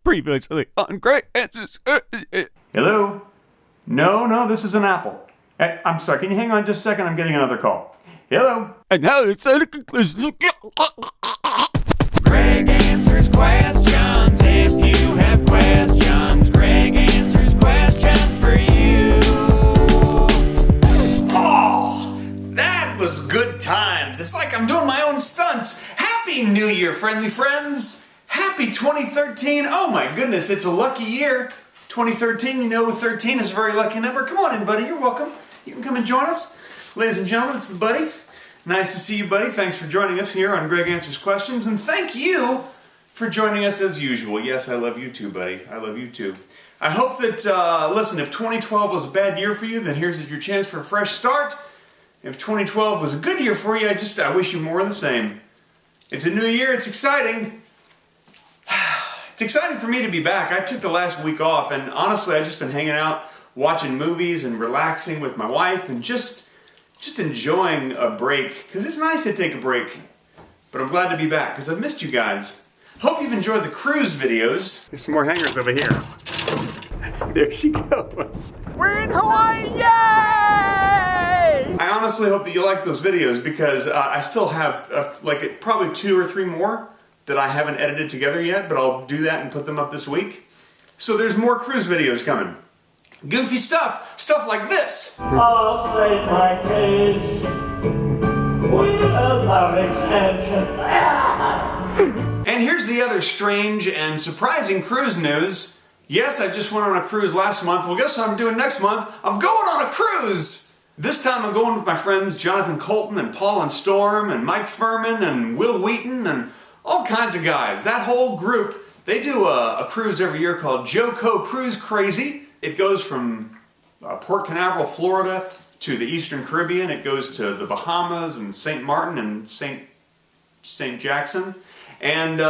Previously on Great Answers. Hello? No, this is an Apple. I'm sorry, can you hang on just a second? I'm getting another call. Hello? And now it's at a conclusion. Greg answers questions. If you have questions, Greg answers questions for you. Oh, that was good times. It's like I'm doing my own stunts. Happy New Year, friendly friends. Happy 2013. Oh my goodness, it's a lucky year. 2013, you know, 13 is a very lucky number. Come on in, buddy. You're welcome. You can come and join us. Ladies and gentlemen, it's the buddy. Nice to see you, buddy. Thanks for joining us here on Greg Answers Questions. And thank you for joining us as usual. Yes, I love you too, buddy. I love you too. I hope that, listen, if 2012 was a bad year for you, then here's your chance for a fresh start. If 2012 was a good year for you, I wish you more of the same. It's a new year. It's exciting. It's exciting for me to be back. I took the last week off, and honestly, I've just been hanging out, watching movies and relaxing with my wife, and just enjoying a break, because it's nice to take a break. But I'm glad to be back, because I've missed you guys. Hope you've enjoyed the cruise videos. There's some more hangers over here. There she goes. We're in Hawaii, yay! I honestly hope that you like those videos, because I still have probably 2 or 3 more that I haven't edited together yet, but I'll do that and put them up this week. So there's more cruise videos coming. Goofy stuff like this. I'll say my case without exception. And here's the other strange and surprising cruise news. Yes, I just went on a cruise last month. Well, guess what I'm doing next month? I'm going on a cruise! This time I'm going with my friends Jonathan Colton and Pollen and Mike Furman and Will Wheaton and all kinds of guys. That whole group, they do a cruise every year called JoCo Cruise Crazy. It goes from Port Canaveral, Florida to the Eastern Caribbean. It goes to the Bahamas and St. Martin and St. Jackson. And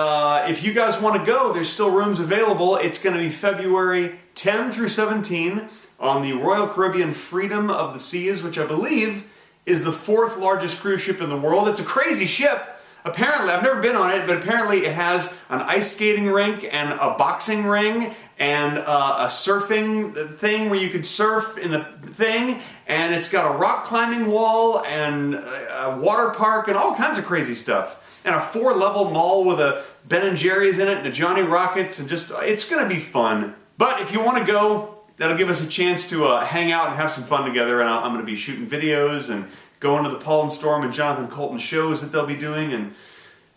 if you guys want to go, there's still rooms available. It's going to be February 10 through 17 on the Royal Caribbean Freedom of the Seas, which I believe is the 4th largest cruise ship in the world. It's a crazy ship. Apparently, I've never been on it, but apparently it has an ice skating rink and a boxing ring and a surfing thing where you could surf in the thing, and it's got a rock climbing wall and a water park and all kinds of crazy stuff. And a 4-level mall with a Ben & Jerry's in it and a Johnny Rockets, and it's going to be fun. But if you want to go, that'll give us a chance to hang out and have some fun together, and I'm going to be shooting videos and going to the Pollen and Jonathan Colton shows that they'll be doing, and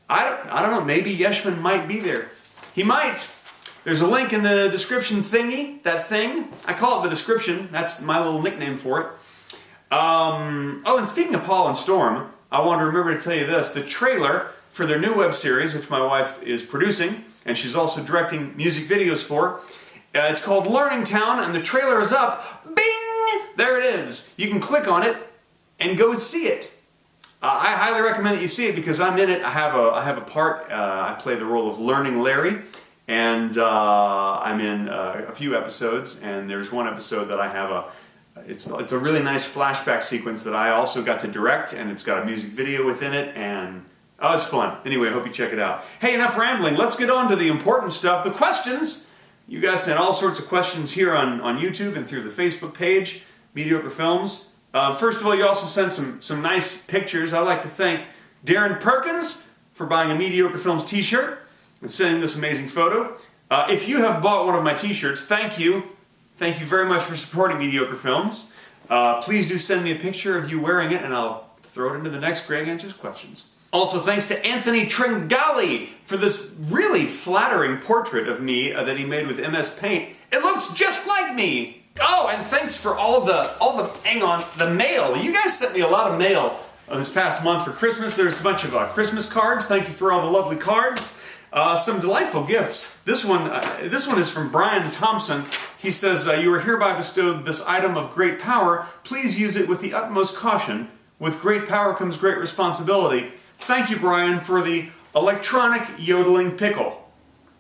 I don't know, maybe Yeshman might be there. He might. There's a link in the description thingy, that thing. I call it the description. That's my little nickname for it. Oh, and speaking of Pollen Storm, I want to remember to tell you this. The trailer for their new web series, which my wife is producing, and she's also directing music videos for, it's called LEARNINGTOWN, and the trailer is up. Bing! There it is. You can click on it and go see it. I highly recommend that you see it because I'm in it. I have a part. I play the role of Learning Larry, and I'm in a few episodes. And there's one episode that I have it's a really nice flashback sequence that I also got to direct, and it's got a music video within it, and it's fun. Anyway, I hope you check it out. Hey, enough rambling. Let's get on to the important stuff, the questions. You guys sent all sorts of questions here on YouTube and through the Facebook page, Mediocre Films. First of all, you also sent some nice pictures. I'd like to thank Darren Perkins for buying a Mediocre Films t-shirt and sending this amazing photo. If you have bought one of my t-shirts, thank you. Thank you very much for supporting Mediocre Films. Please do send me a picture of you wearing it, and I'll throw it into the next Greg Answers Questions. Also, thanks to Anthony Tringali for this really flattering portrait of me that he made with MS Paint. It looks just like me! Oh, and thanks for all the mail. You guys sent me a lot of mail this past month for Christmas. There's a bunch of Christmas cards. Thank you for all the lovely cards. Some delightful gifts. This one is from Brian Thompson. He says, you are hereby bestowed this item of great power. Please use it with the utmost caution. With great power comes great responsibility. Thank you, Brian, for the electronic yodeling pickle.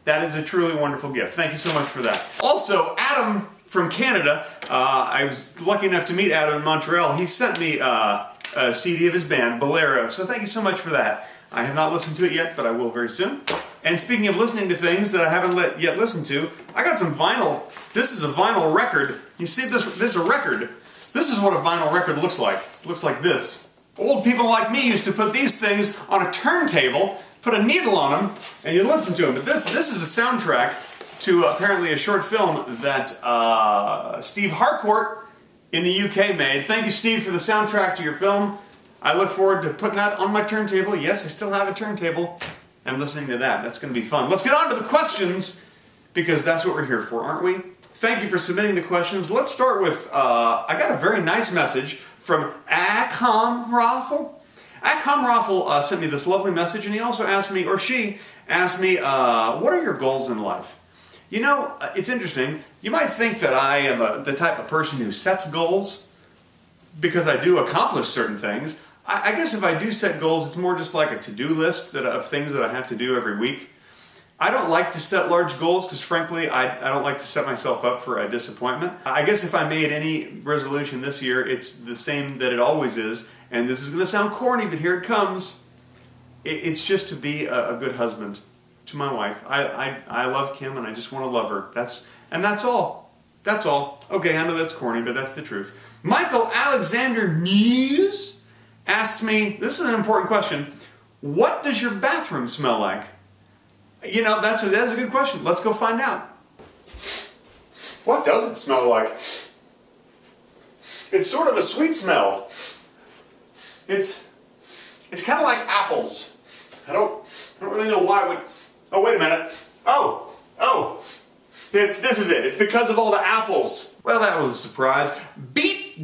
That is a truly wonderful gift. Thank you so much for that. Also, Adam from Canada, I was lucky enough to meet Adam in Montreal. He sent me a CD of his band, Bolero, so thank you so much for that. I have not listened to it yet, but I will very soon. And speaking of listening to things that I haven't yet listened to, I got some vinyl. This is a vinyl record. You see this is a record. This is what a vinyl record looks like. It looks like this. Old people like me used to put these things on a turntable, put a needle on them, and you listen to them. But this is a soundtrack to apparently a short film that Steve Harcourt in the UK made. Thank you, Steve, for the soundtrack to your film. I look forward to putting that on my turntable. Yes, I still have a turntable. And listening to that. That's going to be fun. Let's get on to the questions, because that's what we're here for, aren't we? Thank you for submitting the questions. Let's start with, I got a very nice message from Akam Raffle. Akam Raffle sent me this lovely message, and he also asked me, or she asked me, what are your goals in life? You know, it's interesting. You might think that I am the type of person who sets goals, because I do accomplish certain things. I guess if I do set goals, it's more just like a to-do list of things that I have to do every week. I don't like to set large goals because, frankly, I don't like to set myself up for a disappointment. I guess if I made any resolution this year, it's the same that it always is. And this is going to sound corny, but here it comes. It's just to be a good husband to my wife. I love Kim, and I just want to love her. That's all. That's all. Okay, I know that's corny, but that's the truth. Michael Alexander News asked me, this is an important question, what does your bathroom smell like? You know, that's a good question. Let's go find out. What does it smell like? It's sort of a sweet smell. It's kind of like apples. I don't really know why it would... Oh, wait a minute. Oh. This is it. It's because of all the apples. Well, that was a surprise. Beta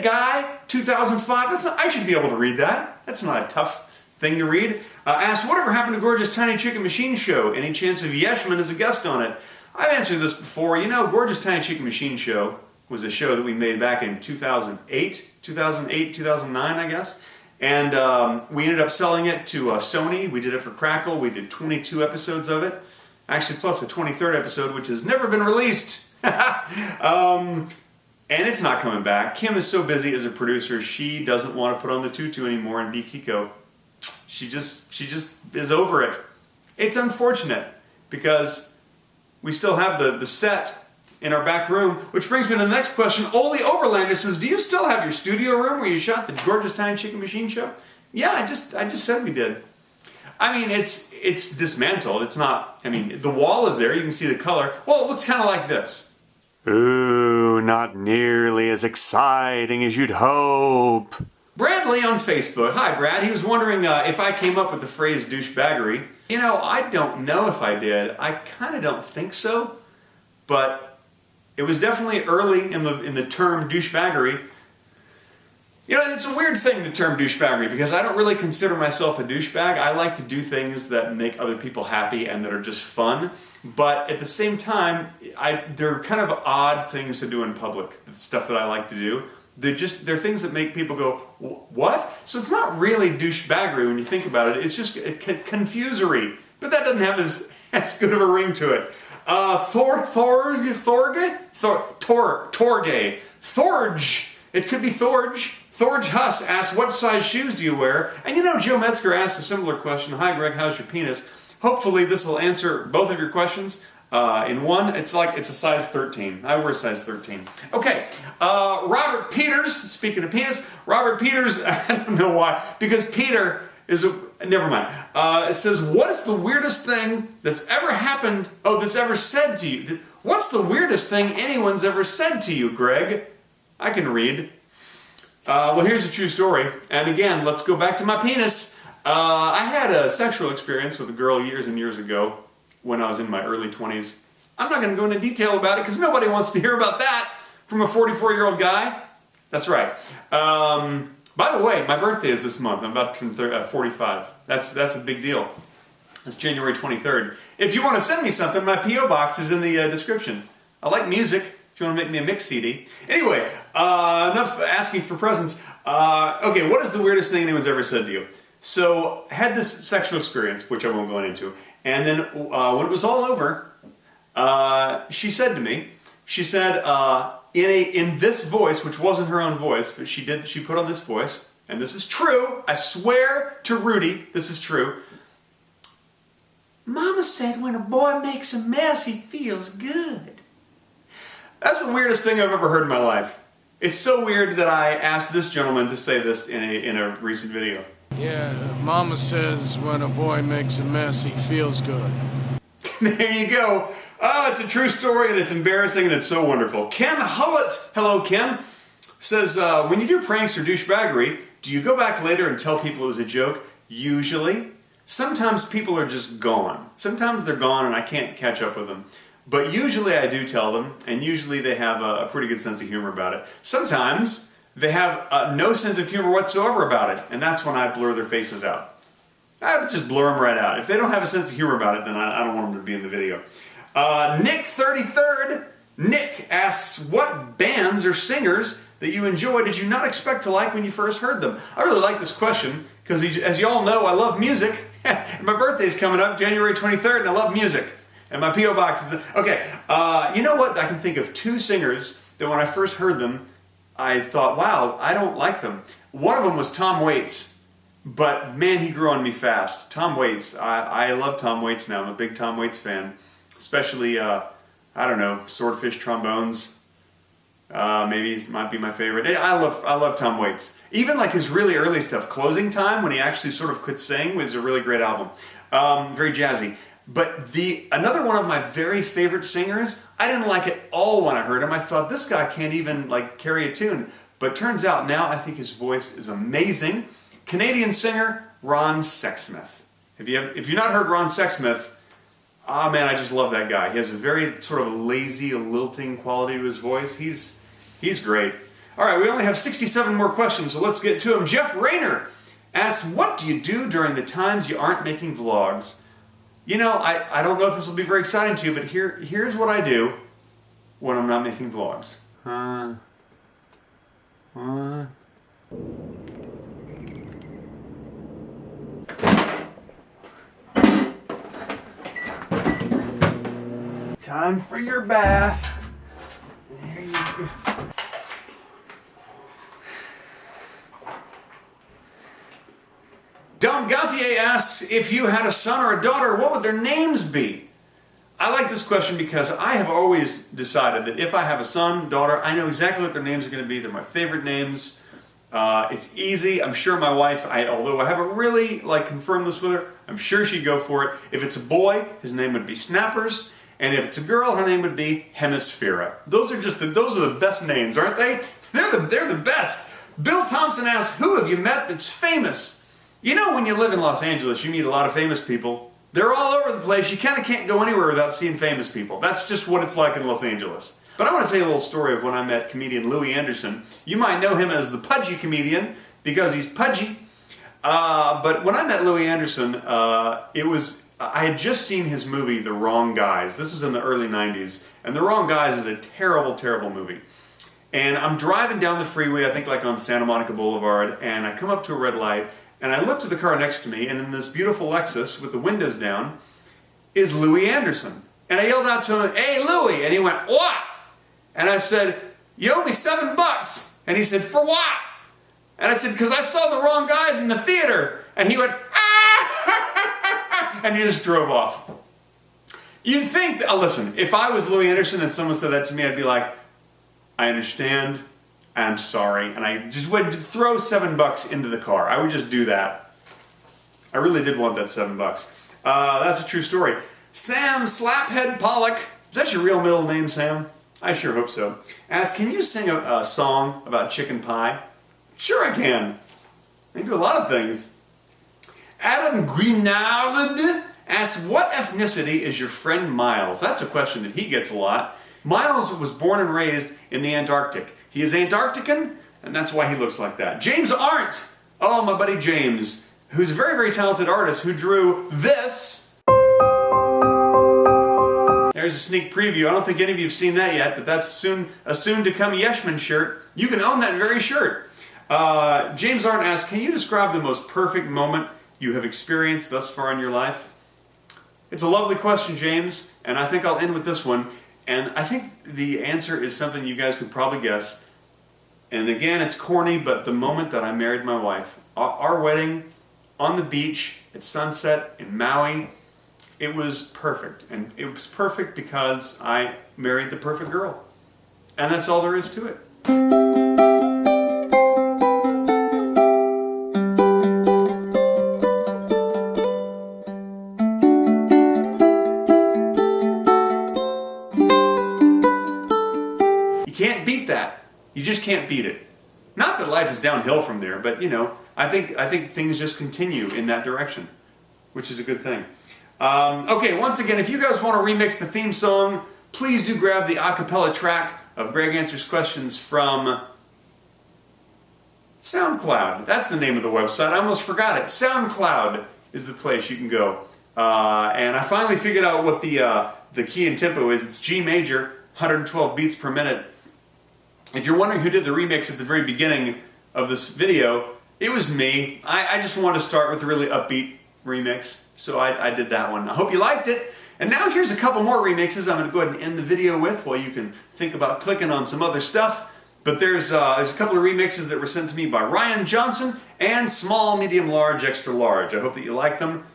Guy 2005. I should be able to read that. That's not a tough thing to read. Asked, whatever happened to Gorgeous Tiny Chicken Machine Show? Any chance of Yeshman as a guest on it? I've answered this before. You know, Gorgeous Tiny Chicken Machine Show was a show that we made back in 2008, 2009, I guess. And we ended up selling it to Sony. We did it for Crackle. We did 22 episodes of it. Actually, plus a 23rd episode, which has never been released. And it's not coming back. Kim is so busy as a producer, she doesn't want to put on the tutu anymore and be Kiko. She just is over it. It's unfortunate, because we still have the set in our back room, which brings me to the next question. Ole Oberlander says, do you still have your studio room where you shot the Gorgeous Tiny Chicken Machine Show? Yeah, I just said we did. I mean, it's dismantled. It's not, I mean, the wall is there. You can see the color. Well, it looks kind of like this. Ooh, not nearly as exciting as you'd hope. Bradley on Facebook. Hi, Brad. He was wondering if I came up with the phrase douchebaggery. You know, I don't know if I did. I kind of don't think so. But it was definitely early in the term douchebaggery. You know, it's a weird thing, the term douchebaggery, because I don't really consider myself a douchebag. I like to do things that make other people happy and that are just fun. But at the same time, they're kind of odd things to do in public, the stuff that I like to do. They're things that make people go, what? So it's not really douchebaggery when you think about it. It's just confusory. But that doesn't have as good of a ring to it. Thorge. It could be Thorge. Thorge Huss asks, what size shoes do you wear? And you know, Joe Metzger asked a similar question. Hi, Greg, how's your penis? Hopefully this will answer both of your questions in one. It's a size 13. I wear a size 13. Okay, Robert Peters, speaking of penis, Robert Peters, I don't know why, because Peter is never mind. It says, what is the weirdest thing that's ever happened, that's ever said to you? What's the weirdest thing anyone's ever said to you, Greg? I can read. Well, here's a true story. And again, let's go back to my penis. I had a sexual experience with a girl years and years ago when I was in my early 20s. I'm not going to go into detail about it because nobody wants to hear about that from a 44-year-old guy. That's right. By the way, my birthday is this month. I'm about to turn 45. That's a big deal. It's January 23rd. If you want to send me something, my P.O. box is in the description. I like music. If you want to make me a mix CD. Anyway, enough asking for presents. Okay, what is the weirdest thing anyone's ever said to you? So, I had this sexual experience, which I won't go into, and then when it was all over, she said to me, in this voice, which wasn't her own voice, but she put on this voice, and this is true, I swear to Rudy, this is true. Mama said when a boy makes a mess, he feels good. That's the weirdest thing I've ever heard in my life. It's so weird that I asked this gentleman to say this in a recent video. Yeah, Mama says when a boy makes a mess, he feels good. There you go. Oh, it's a true story, and it's embarrassing, and it's so wonderful. Ken Hullett, hello Ken, says, when you do pranks or douchebaggery, do you go back later and tell people it was a joke? Usually. Sometimes people are just gone. Sometimes they're gone and I can't catch up with them. But usually I do tell them, and usually they have a pretty good sense of humor about it. Sometimes they have no sense of humor whatsoever about it, and that's when I blur their faces out. I would just blur them right out. If they don't have a sense of humor about it, then I don't want them to be in the video. Nick 33rd, Nick asks, what bands or singers that you enjoy did you not expect to like when you first heard them? I really like this question, because as you all know, I love music. And my birthday's coming up, January 23rd, and I love music. And my P.O. box is... Okay, you know what? I can think of two singers that when I first heard them, I thought, wow, I don't like them. One of them was Tom Waits, but man, he grew on me fast. Tom Waits, I love Tom Waits now. I'm a big Tom Waits fan. Especially, I don't know, Swordfish Trombones. Maybe he might be my favorite. I love Tom Waits. Even like his really early stuff, Closing Time, when he actually sort of quit singing, was a really great album. Very jazzy. But another one of my very favorite singers, I didn't like it all when I heard him. I thought, this guy can't even like carry a tune. But turns out now I think his voice is amazing. Canadian singer Ron Sexsmith. If you've not heard Ron Sexsmith, oh man, I just love that guy. He has a very sort of lazy, lilting quality to his voice. He's great. All right, we only have 67 more questions, so let's get to them. Jeff Rayner asks, what do you do during the times you aren't making vlogs? You know, I don't know if this will be very exciting to you, but here's what I do when I'm not making vlogs. Time for your bath. There you go. Dom Gauthier asks, if you had a son or a daughter, what would their names be? I like this question because I have always decided that if I have a son, daughter, I know exactly what their names are going to be. They're my favorite names. It's easy. I'm sure my wife, although I haven't really confirmed this with her, I'm sure she'd go for it. If it's a boy, his name would be Snappers. And if it's a girl, her name would be Hemisphere. Those are the best names, aren't they? They're the best. Bill Thompson asks, who have you met that's famous? You know, when you live in Los Angeles, you meet a lot of famous people. They're all over the place. You kind of can't go anywhere without seeing famous people. That's just what it's like in Los Angeles. But I want to tell you a little story of when I met comedian Louis Anderson. You might know him as the pudgy comedian because he's pudgy. But when I met Louis Anderson, I had just seen his movie, The Wrong Guys. This was in the early 90s. And The Wrong Guys is a terrible, terrible movie. And I'm driving down the freeway, I think like on Santa Monica Boulevard, and I come up to a red light, and I look to the car next to me, and in this beautiful Lexus with the windows down is Louis Anderson. And I yelled out to him, hey Louis! And he went, what? And I said, you owe me $7. And he said, for what? And I said, because I saw The Wrong Guys in the theater. And he went, ah! And he just drove off. You'd think, listen, if I was Louis Anderson and someone said that to me, I'd be like, I understand, I'm sorry. And I just would throw $7 into the car. I would just do that. I really did want that $7. That's a true story. Sam Slaphead Pollock, is that your real middle name, Sam? I sure hope so. Asks, can you sing a song about chicken pie? Sure I can. I can do a lot of things. Adam Greenard asks, what ethnicity is your friend Miles? That's a question that he gets a lot. Miles was born and raised in the Antarctic. He is Antarctican, and that's why he looks like that. James Arndt! Oh, my buddy James, who's a very, very talented artist who drew this. There's a sneak preview. I don't think any of you have seen that yet, but that's a soon-to-come Yeshman shirt. You can own that very shirt. James Arndt asks, can you describe the most perfect moment you have experienced thus far in your life? It's a lovely question, James, and I think I'll end with this one. And I think the answer is something you guys could probably guess. And again, it's corny, but the moment that I married my wife, our wedding on the beach at sunset in Maui, it was perfect. And it was perfect because I married the perfect girl. And that's all there is to it. You can't beat that. You just can't beat it. Not that life is downhill from there, but you know, I think things just continue in that direction, which is a good thing. Okay, once again, if you guys want to remix the theme song, please do grab the a cappella track of Greg Answers Questions from SoundCloud. That's the name of the website. I almost forgot it. SoundCloud is the place you can go. And I finally figured out what the key and tempo is. It's G major, 112 beats per minute. If you're wondering who did the remix at the very beginning of this video, it was me. I just wanted to start with a really upbeat remix, so I did that one. I hope you liked it. And now here's a couple more remixes I'm going to go ahead and end the video with while you can think about clicking on some other stuff. But there's a couple of remixes that were sent to me by Ryan Johnson and Small, Medium, Large, Extra Large. I hope that you like them.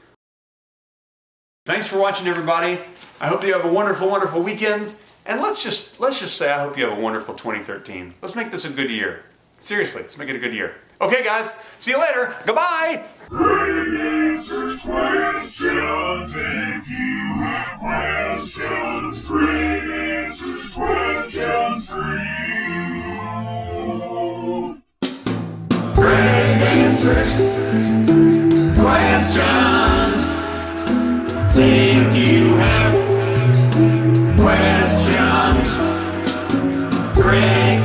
Thanks for watching, everybody. I hope you have a wonderful, wonderful weekend. And let's just say I hope you have a wonderful 2013. Let's make this a good year. Seriously, let's make it a good year. Okay, guys. See you later. Goodbye. Greg answers questions if you have questions. Greg answers questions for you. Greg answers questions if you have questions. Greg